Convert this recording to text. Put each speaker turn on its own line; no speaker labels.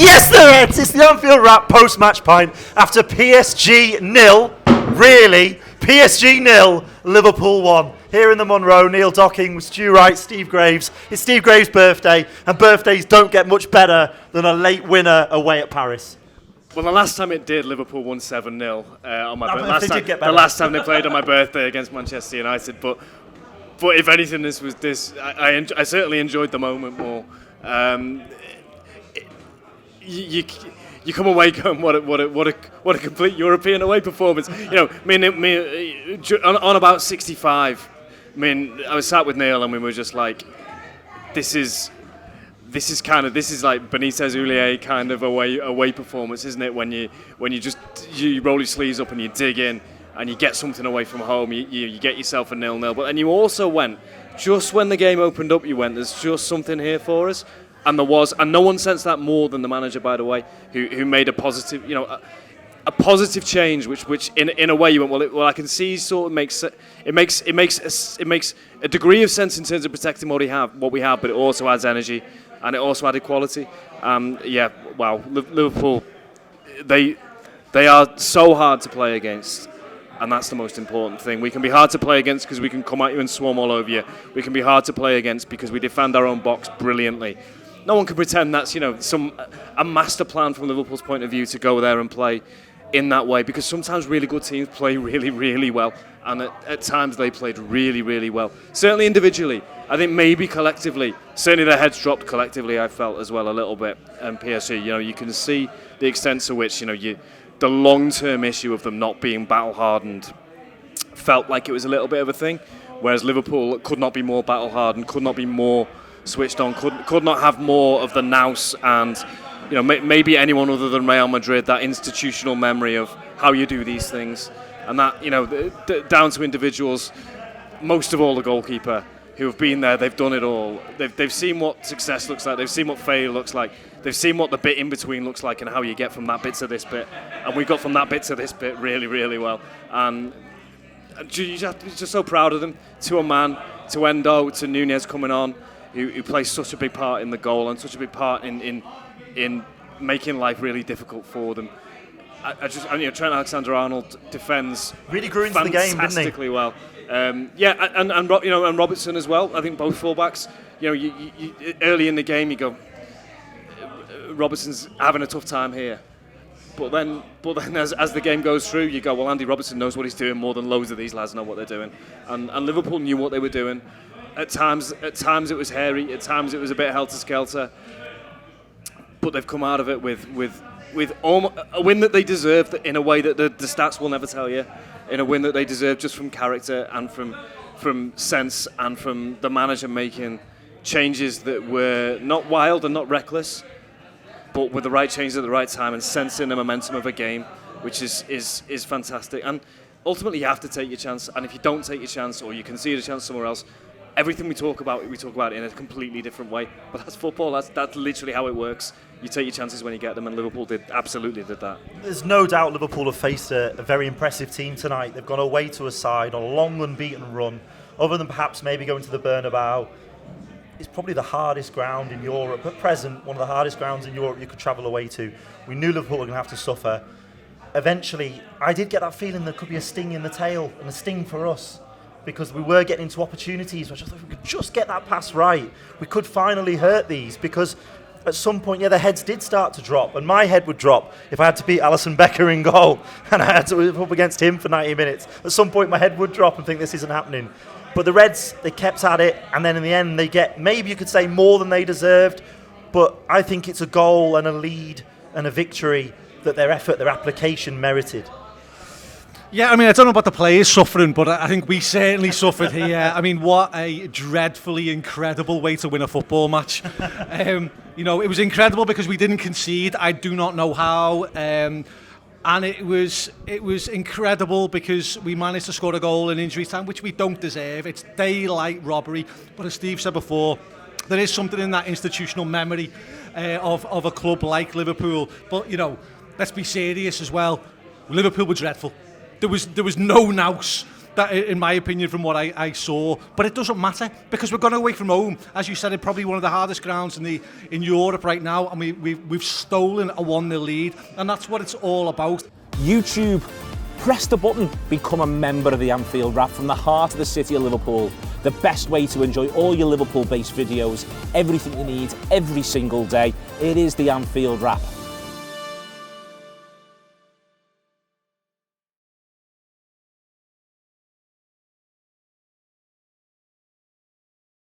Yes, there is. It's the Anfield Wrap post-match pint after PSG 0. Really, PSG 0, Liverpool 1. Here in the Monroe, Neil Docking with Stu Wright, Steve Graves. It's Steve Graves' birthday, and birthdays don't get much better than a late winner away at Paris.
Well, the last time it did, Liverpool won 7-0 on my
birthday.
The last time they played on my birthday against Manchester United. But if anything, I certainly enjoyed the moment more. You come away going, what a complete European away performance. You know, on about 65. I was sat with Neil and we were just like, this is like Benitez Houllier kind of away performance, isn't it? When you roll your sleeves up and you dig in and you get something away from home, you get yourself a 0-0. But then you also went, just when the game opened up, you went, there's just something here for us. And there was, and no one sensed that more than the manager, by the way, who made a positive, a positive change, which in a way you went, well, I can see sort of makes a degree of sense in terms of protecting what we have, but it also adds energy and it also added quality. Liverpool, they are so hard to play against. And that's the most important thing. We can be hard to play against because we can come at you and swarm all over you. We can be hard to play against because we defend our own box brilliantly. No one can pretend that's a master plan from Liverpool's point of view to go there and play in that way, because sometimes really good teams play really, really well, and at times they played really, really well. Certainly individually, I think maybe collectively, certainly their heads dropped collectively, I felt as well a little bit. And PSG, you can see the extent to which the long-term issue of them not being battle-hardened felt like it was a little bit of a thing, whereas Liverpool could not be more battle-hardened, could not be more switched on, could not have more of the nous and maybe anyone other than Real Madrid, that institutional memory of how you do these things, and that down to individuals, most of all the goalkeeper, who have been there, they've done it all. They've seen what success looks like, they've seen what failure looks like, they've seen what the bit in between looks like and how you get from that bit to this bit, and we got from that bit to this bit really, really well. And you're just so proud of them, to a man, to Endo, to Nunez coming on, who plays such a big part in the goal and such a big part in making life really difficult for them. Trent Alexander-Arnold defends
really grew into the game, didn't he?
Fantastically well. And Robertson as well. I think both fullbacks. You early in the game you go, Robertson's having a tough time here. But then as the game goes through, you go, well, Andy Robertson knows what he's doing more than loads of these lads know what they're doing. And Liverpool knew what they were doing. At times it was hairy. At times it was a bit helter-skelter. But they've come out of it with a win that they deserved in a way that the stats will never tell you. In a win that they deserve just from character and from sense and from the manager making changes that were not wild and not reckless, but with the right changes at the right time and sensing the momentum of a game, which is fantastic. And ultimately, you have to take your chance. And if you don't take your chance or you concede a chance somewhere else, everything we talk about it in a completely different way. But that's football. That's literally how it works. You take your chances when you get them, and Liverpool absolutely did that.
There's no doubt Liverpool have faced a very impressive team tonight. They've gone away to a side on a long unbeaten run. Other than perhaps maybe going to the Bernabeu, it's probably the hardest ground in Europe. At present, one of the hardest grounds in Europe you could travel away to. We knew Liverpool were going to have to suffer. Eventually, I did get that feeling there could be a sting in the tail, and a sting for us, because we were getting into opportunities which I thought if we could just get that pass right, we could finally hurt these, because at some point, the heads did start to drop, and my head would drop if I had to beat Alisson Becker in goal and I had to live up against him for 90 minutes. At some point, my head would drop and think this isn't happening. But the Reds, they kept at it, and then in the end, they get, maybe you could say, more than they deserved, but I think it's a goal and a lead and a victory that their effort, their application merited.
Yeah, I don't know about the players suffering, but I think we certainly suffered here. What a dreadfully incredible way to win a football match. It was incredible because we didn't concede. I do not know how. And it was incredible because we managed to score a goal in injury time, which we don't deserve. It's daylight robbery. But as Steve said before, there is something in that institutional memory of a club like Liverpool. But, let's be serious as well. Liverpool were dreadful. There was no nous. that, in my opinion, from what I saw. But it doesn't matter because we're going away from home. As you said, it's probably one of the hardest grounds in Europe right now, and we've stolen a 1-0 lead, and that's what it's all about.
YouTube, press the button, become a member of the Anfield Wrap from the heart of the city of Liverpool. The best way to enjoy all your Liverpool-based videos, everything you need, every single day. It is the Anfield Wrap.